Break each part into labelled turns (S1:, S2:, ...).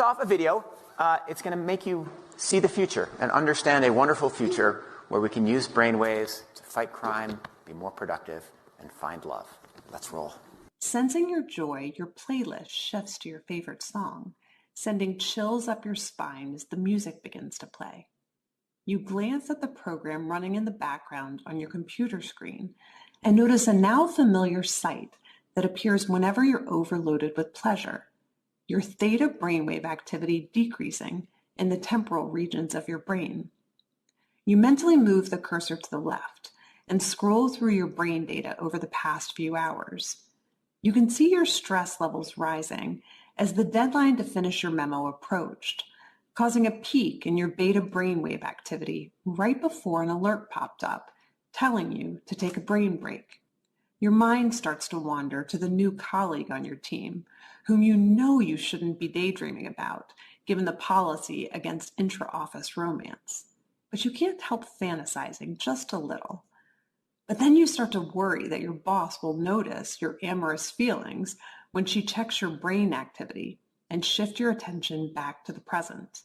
S1: off a video. It's going to make you see the future and understand a wonderful future where we can use brainwaves to fight crime, be more productive, and find love. Let's roll.
S2: Sensing your joy, your playlist shifts to your favorite song, sending chills up your spine as the music begins to play. You glance at the program running in the background on your computer screen and notice a now familiar sight that appears whenever you're overloaded with pleasure. Your theta brainwave activity decreasing in the temporal regions of your brain. You mentally move the cursor to the left and scroll through your brain data over the past few hours. You can see your stress levels rising as the deadline to finish your memo approached, causing a peak in your beta brainwave activity right before an alert popped up, telling you to take a brain break. Your mind starts to wander to the new colleague on your team, whom you know you shouldn't be daydreaming about, given the policy against intra-office romance. But you can't help fantasizing just a little. But then you start to worry that your boss will notice your amorous feelings when she checks your brain activity and shift your attention back to the present.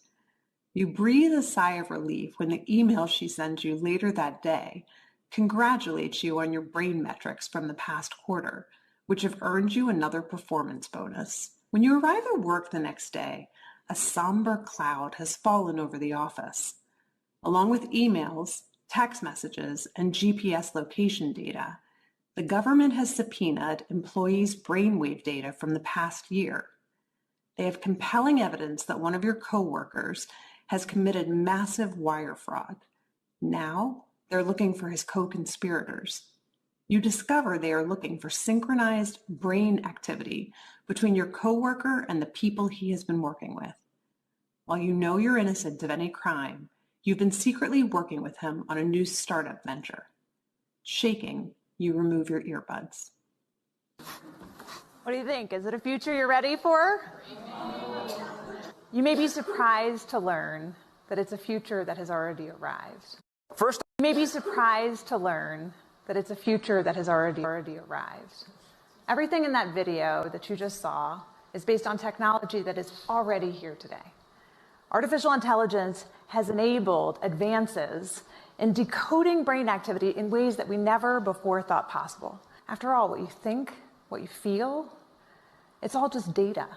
S2: You breathe a sigh of relief when the email she sends you later that day congratulates you on your brain metrics from the past quarter, which have earned you another performance bonus. When you arrive at work the next day, a somber cloud has fallen over the office. Along with emails, text messages, and GPS location data, the government has subpoenaed employees' brainwave data from the past year. They have compelling evidence that one of your coworkers has committed massive wire fraud. Now, they're looking for his co-conspirators. You discover they are looking for synchronized brain activity between your coworker and the people he has been working with. While you know you're innocent of any crime, you've been secretly working with him on a new startup venture. Shaking, you remove your earbuds.
S3: What do you think? Is it a future you're ready for? You may be surprised to learn that it's a future that has already arrived. You may be surprised to learn that it's a future that has already arrived. Everything in that video that you just saw is based on technology that is already here today. Artificial intelligence has enabled advances in decoding brain activity in ways that we never before thought possible. After all, what you think, what you feel, it's all just data.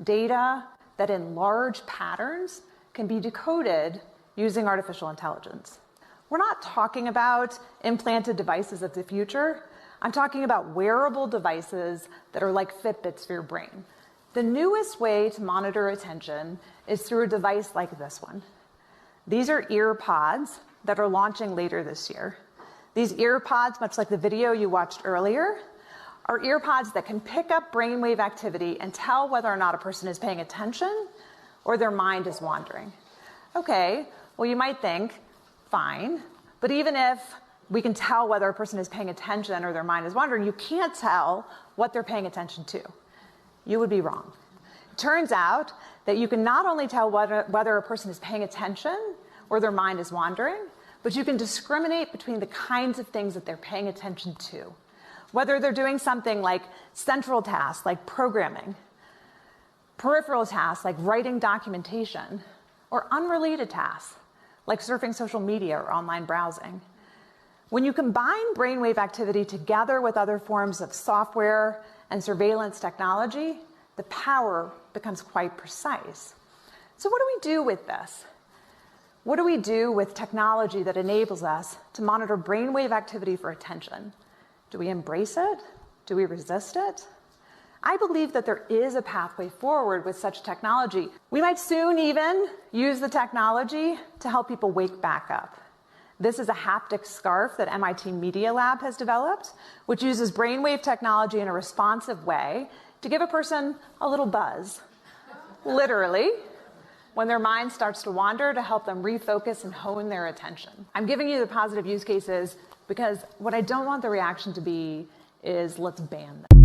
S3: Data that in large patterns can be decoded using artificial intelligence. We're not talking about implanted devices of the future. I'm talking about wearable devices that are like Fitbits for your brain. The newest way to monitor attention is through a device like this one. These are ear pods that are launching later this year. These ear pods, much like the video you watched earlier, are ear pods that can pick up brainwave activity and tell whether or not a person is paying attention or their mind is wandering. Okay, well, you might think, fine, but even if we can tell whether a person is paying attention or their mind is wandering, you can't tell what they're paying attention to. You would be wrong. It turns out that you can not only tell whether a person is paying attention or their mind is wandering, but you can discriminate between the kinds of things that they're paying attention to. Whether they're doing something like central tasks, like programming, peripheral tasks, like writing documentation, or unrelated tasks, like surfing social media or online browsing. When you combine brainwave activity together with other forms of software and surveillance technology, the power becomes quite precise. So what do we do with this? What do we do with technology that enables us to monitor brainwave activity for attention? Do we embrace it? Do we resist it? I believe that there is a pathway forward with such technology. We might soon even use the technology to help people wake back up. This is a haptic scarf that MIT Media Lab has developed, which uses brainwave technology in a responsive way to give a person a little buzz, literally, when their mind starts to wander, to help them refocus and hone their attention. I'm giving you the positive use cases because what I don't want the reaction to be is let's ban them.